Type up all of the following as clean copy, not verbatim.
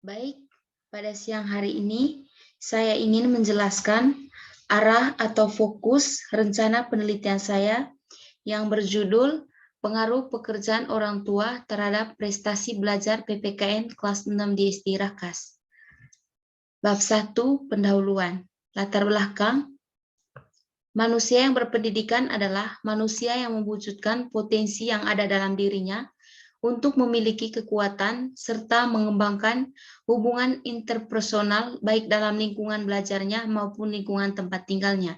Baik, pada siang hari ini saya ingin menjelaskan arah atau fokus rencana penelitian saya yang berjudul Pengaruh Pekerjaan Orang Tua Terhadap Prestasi Belajar PPKN Kelas 6 di SD Rakas. Bab 1, Pendahuluan. Latar belakang. Manusia yang berpendidikan adalah manusia yang mewujudkan potensi yang ada dalam dirinya untuk memiliki kekuatan serta mengembangkan hubungan interpersonal baik dalam lingkungan belajarnya maupun lingkungan tempat tinggalnya.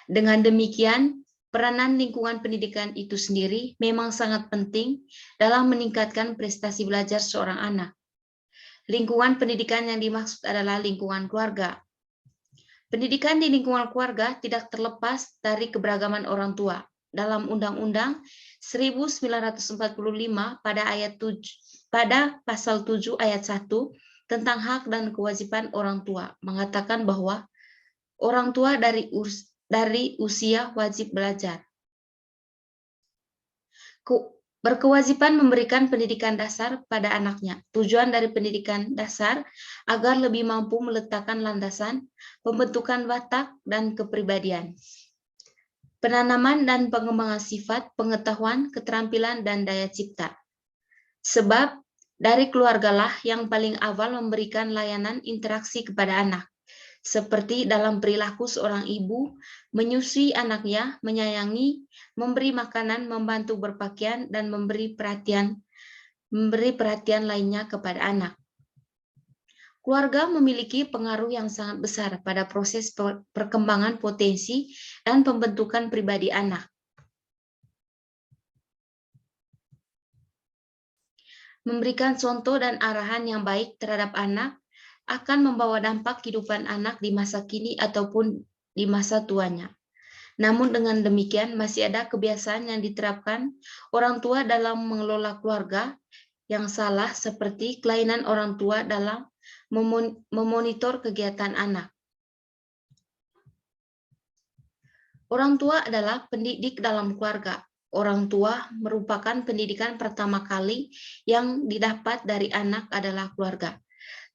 Dengan demikian, peranan lingkungan pendidikan itu sendiri memang sangat penting dalam meningkatkan prestasi belajar seorang anak. Lingkungan pendidikan yang dimaksud adalah lingkungan keluarga. Pendidikan di lingkungan keluarga tidak terlepas dari keberagaman orang tua. Dalam Undang-Undang 1945 pada pasal 7 ayat 1 tentang hak dan kewajiban orang tua mengatakan bahwa orang tua dari usia wajib belajar. Berkewajiban memberikan pendidikan dasar pada anaknya. Tujuan dari pendidikan dasar agar lebih mampu meletakkan landasan pembentukan watak dan kepribadian. Penanaman dan pengembangan sifat, pengetahuan, keterampilan, dan daya cipta. Sebab dari keluargalah yang paling awal memberikan layanan interaksi kepada anak. Seperti dalam perilaku seorang ibu, menyusui anaknya, menyayangi, memberi makanan, membantu berpakaian, dan memberi perhatian lainnya kepada anak. Keluarga memiliki pengaruh yang sangat besar pada proses perkembangan potensi dan pembentukan pribadi anak. Memberikan contoh dan arahan yang baik terhadap anak akan membawa dampak kehidupan anak di masa kini ataupun di masa tuanya. Namun dengan demikian masih ada kebiasaan yang diterapkan orang tua dalam mengelola keluarga yang salah seperti kelainan orang tua dalam memonitor kegiatan anak. Orang tua adalah pendidik dalam keluarga. Orang tua merupakan pendidikan pertama kali yang didapat dari anak adalah keluarga.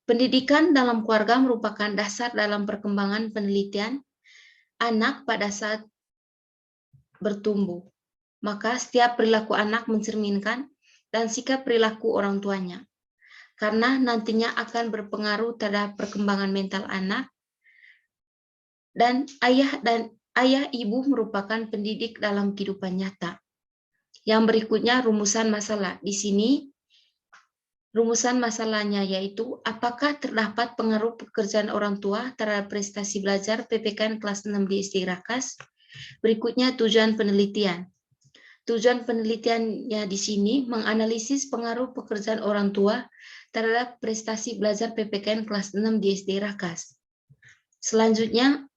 Pendidikan dalam keluarga merupakan dasar dalam perkembangan penelitian anak pada saat bertumbuh. Maka setiap perilaku anak mencerminkan dan sikap perilaku orang tuanya. Karena nantinya akan berpengaruh terhadap perkembangan mental anak dan ayah ibu merupakan pendidik dalam kehidupan nyata. Yang berikutnya rumusan masalah. Di sini rumusan masalahnya yaitu apakah terdapat pengaruh pekerjaan orang tua terhadap prestasi belajar PPKN kelas 6 di SD Rakas. Berikutnya tujuan penelitian. Tujuan penelitiannya di sini menganalisis pengaruh pekerjaan orang tua terhadap prestasi belajar PPKN kelas 6 di SD Rakas. Selanjutnya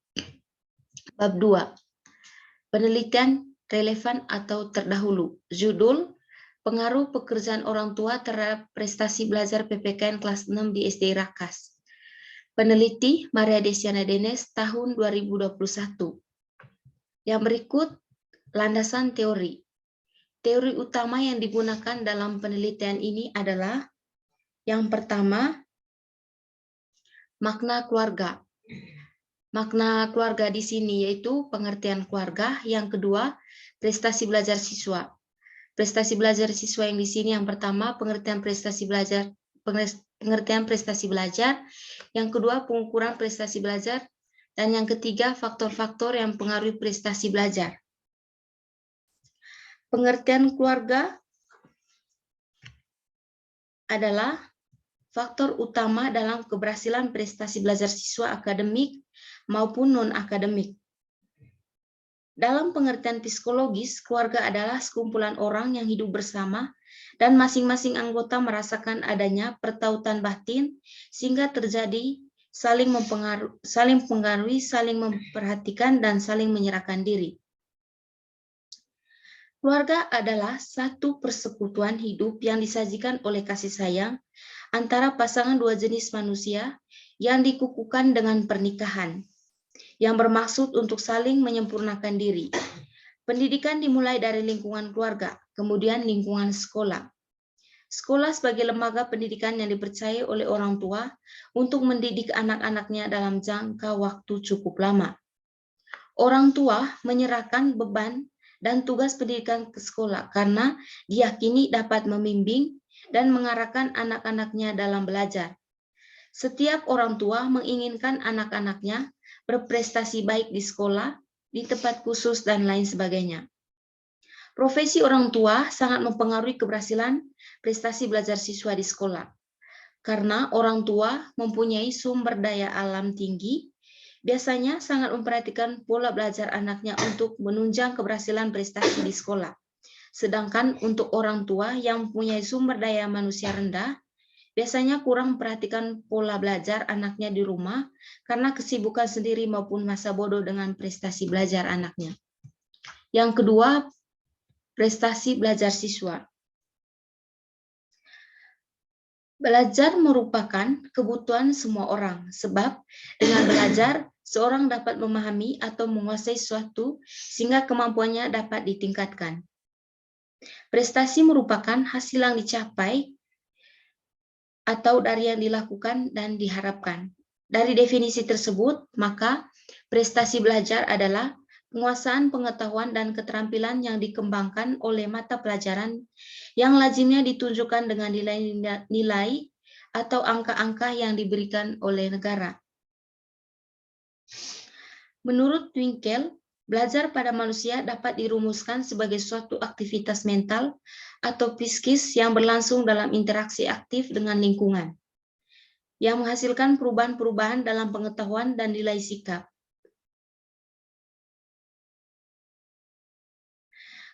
bab 2. Penelitian relevan atau terdahulu. Judul Pengaruh pekerjaan orang tua terhadap prestasi belajar PPKN kelas 6 di SD Rakas. Peneliti Maria Desiana Denes tahun 2021. Yang berikut landasan teori. Teori utama yang digunakan dalam penelitian ini adalah yang pertama, makna keluarga. Makna keluarga di sini yaitu pengertian keluarga. Yang kedua, prestasi belajar siswa. Prestasi belajar siswa yang di sini yang pertama pengertian prestasi belajar, yang kedua pengukuran prestasi belajar, dan yang ketiga faktor-faktor yang mempengaruhi prestasi belajar. Pengertian keluarga adalah faktor utama dalam keberhasilan prestasi belajar siswa akademik maupun non-akademik. Dalam pengertian psikologis, keluarga adalah sekumpulan orang yang hidup bersama dan masing-masing anggota merasakan adanya pertautan batin sehingga terjadi saling mempengaruhi, saling memperhatikan, dan saling menyerahkan diri. Keluarga adalah satu persekutuan hidup yang disajikan oleh kasih sayang antara pasangan dua jenis manusia yang dikukuhkan dengan pernikahan, yang bermaksud untuk saling menyempurnakan diri. Pendidikan dimulai dari lingkungan keluarga, kemudian lingkungan sekolah. Sekolah sebagai lembaga pendidikan yang dipercaya oleh orang tua untuk mendidik anak-anaknya dalam jangka waktu cukup lama. Orang tua menyerahkan beban dan tugas pendidikan ke sekolah karena diyakini dapat membimbing dan mengarahkan anak-anaknya dalam belajar. Setiap orang tua menginginkan anak-anaknya berprestasi baik di sekolah, di tempat khusus, dan lain sebagainya. Profesi orang tua sangat mempengaruhi keberhasilan prestasi belajar siswa di sekolah. Karena orang tua mempunyai sumber daya alam tinggi, biasanya sangat memperhatikan pola belajar anaknya untuk menunjang keberhasilan prestasi di sekolah. Sedangkan untuk orang tua yang mempunyai sumber daya manusia rendah, biasanya kurang memperhatikan pola belajar anaknya di rumah karena kesibukan sendiri maupun masa bodoh dengan prestasi belajar anaknya. Yang kedua, prestasi belajar siswa. Belajar merupakan kebutuhan semua orang, sebab dengan belajar, seorang dapat memahami atau menguasai sesuatu sehingga kemampuannya dapat ditingkatkan. Prestasi merupakan hasil yang dicapai atau dari yang dilakukan dan diharapkan. Dari definisi tersebut, maka prestasi belajar adalah penguasaan pengetahuan dan keterampilan yang dikembangkan oleh mata pelajaran yang lazimnya ditunjukkan dengan nilai atau angka-angka yang diberikan oleh negara. Menurut Winkel, belajar pada manusia dapat dirumuskan sebagai suatu aktivitas mental atau psikis yang berlangsung dalam interaksi aktif dengan lingkungan, yang menghasilkan perubahan-perubahan dalam pengetahuan dan nilai sikap.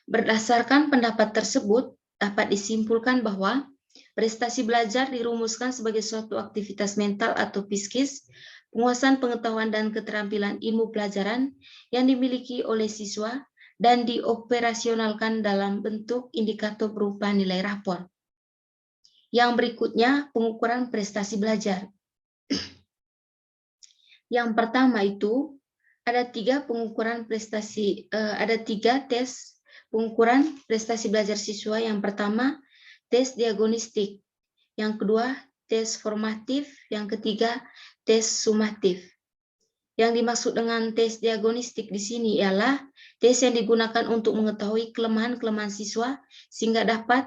Berdasarkan pendapat tersebut, dapat disimpulkan bahwa prestasi belajar dirumuskan sebagai suatu aktivitas mental atau psikis, penguasaan pengetahuan dan keterampilan ilmu pelajaran yang dimiliki oleh siswa dan dioperasionalkan dalam bentuk indikator berupa nilai rapor. Yang berikutnya, pengukuran prestasi belajar. Yang pertama itu ada tiga tes pengukuran prestasi belajar siswa. Yang pertama, tes diagnostik. Yang kedua, tes formatif. Yang ketiga, tes sumatif. Yang dimaksud dengan tes diagnostik di sini ialah tes yang digunakan untuk mengetahui kelemahan-kelemahan siswa sehingga dapat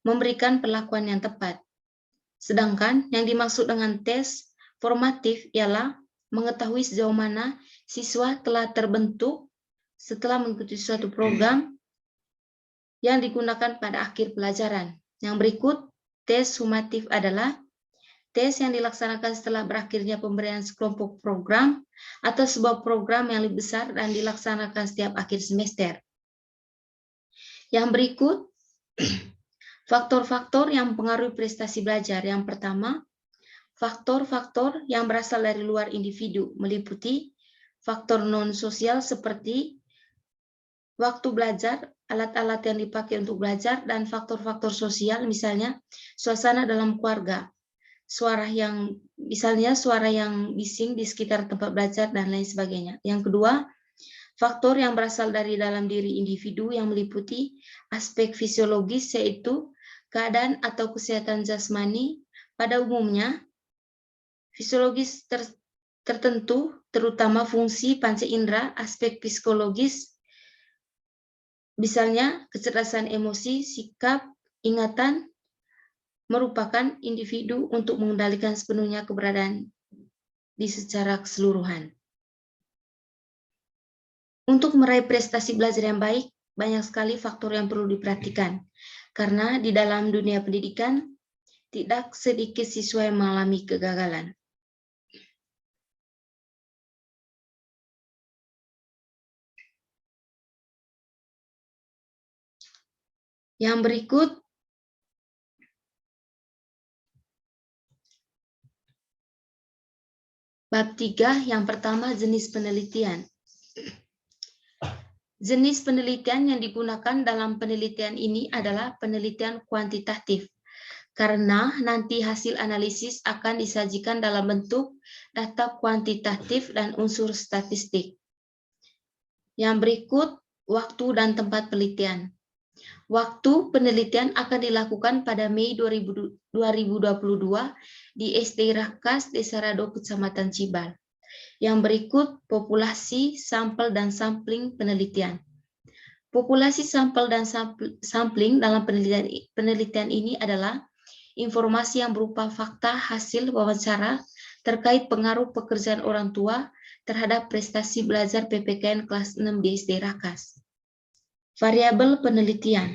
memberikan perlakuan yang tepat. Sedangkan yang dimaksud dengan tes formatif ialah mengetahui sejauh mana siswa telah terbentuk setelah mengikuti suatu program yang digunakan pada akhir pelajaran. Yang berikut, tes sumatif adalah tes yang dilaksanakan setelah berakhirnya pemberian sekelompok program atau sebuah program yang lebih besar dan dilaksanakan setiap akhir semester. Yang berikut, faktor-faktor yang mempengaruhi prestasi belajar. Yang pertama, faktor-faktor yang berasal dari luar individu meliputi faktor non-sosial seperti waktu belajar, alat-alat yang dipakai untuk belajar, dan faktor-faktor sosial misalnya suasana dalam keluarga, misalnya suara yang bising di sekitar tempat belajar dan lain sebagainya. Yang kedua, faktor yang berasal dari dalam diri individu yang meliputi aspek fisiologis yaitu keadaan atau kesehatan jasmani. Pada umumnya, fisiologis tertentu, terutama fungsi panca indera, aspek psikologis, misalnya kecerdasan emosi, sikap, ingatan, merupakan individu untuk mengendalikan sepenuhnya keberadaan di secara keseluruhan. Untuk meraih prestasi belajar yang baik, banyak sekali faktor yang perlu diperhatikan, karena di dalam dunia pendidikan, tidak sedikit siswa yang mengalami kegagalan. Yang berikut, bab 3, yang pertama jenis penelitian. Jenis penelitian yang digunakan dalam penelitian ini adalah penelitian kuantitatif, karena nanti hasil analisis akan disajikan dalam bentuk data kuantitatif dan unsur statistik. Yang berikut, waktu dan tempat penelitian. Waktu penelitian akan dilakukan pada Mei 2022 di SD Rakas, Desa Rado, Kecamatan Cibal. Yang berikut populasi, sampel, dan sampling penelitian. Populasi, sampel, dan sampling dalam penelitian ini adalah informasi yang berupa fakta hasil wawancara terkait pengaruh pekerjaan orang tua terhadap prestasi belajar PPKN kelas 6 di SD Rakas. Variabel penelitian.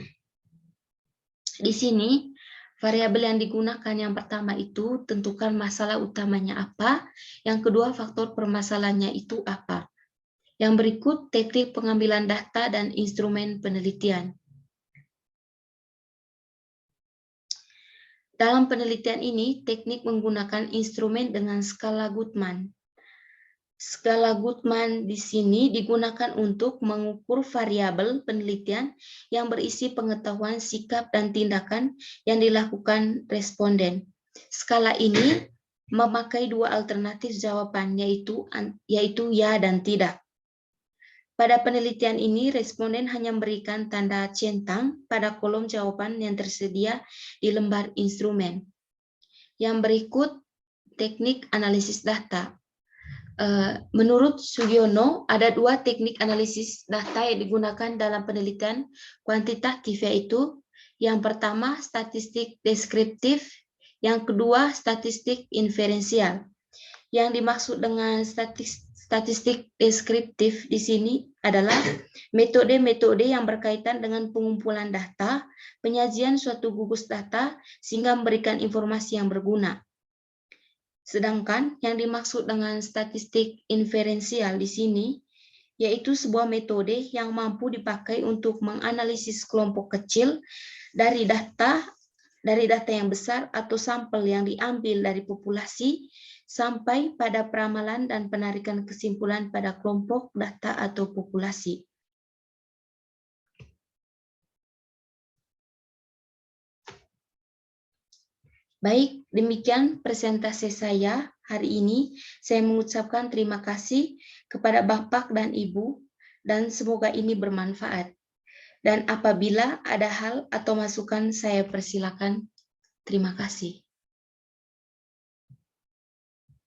Di sini, variabel yang digunakan yang pertama itu tentukan masalah utamanya apa, yang kedua faktor permasalahannya itu apa. Yang berikut teknik pengambilan data dan instrumen penelitian. Dalam penelitian ini, teknik menggunakan instrumen dengan skala Guttman. Skala Guttman di sini digunakan untuk mengukur variabel penelitian yang berisi pengetahuan, sikap, dan tindakan yang dilakukan responden. Skala ini memakai dua alternatif jawaban, yaitu ya dan tidak. Pada penelitian ini, responden hanya memberikan tanda centang pada kolom jawaban yang tersedia di lembar instrumen. Yang berikut, teknik analisis data. Menurut Sugiono, ada dua teknik analisis data yang digunakan dalam penelitian kuantitatif, yaitu yang pertama statistik deskriptif, yang kedua statistik inferensial. Yang dimaksud dengan statistik deskriptif di sini adalah metode-metode yang berkaitan dengan pengumpulan data, penyajian suatu gugus data, sehingga memberikan informasi yang berguna. Sedangkan yang dimaksud dengan statistik inferensial di sini yaitu sebuah metode yang mampu dipakai untuk menganalisis kelompok kecil dari data yang besar atau sampel yang diambil dari populasi sampai pada peramalan dan penarikan kesimpulan pada kelompok data atau populasi. Baik, demikian presentasi saya hari ini. Saya mengucapkan terima kasih kepada Bapak dan Ibu, dan semoga ini bermanfaat. Dan apabila ada hal atau masukan, saya persilakan. Terima kasih.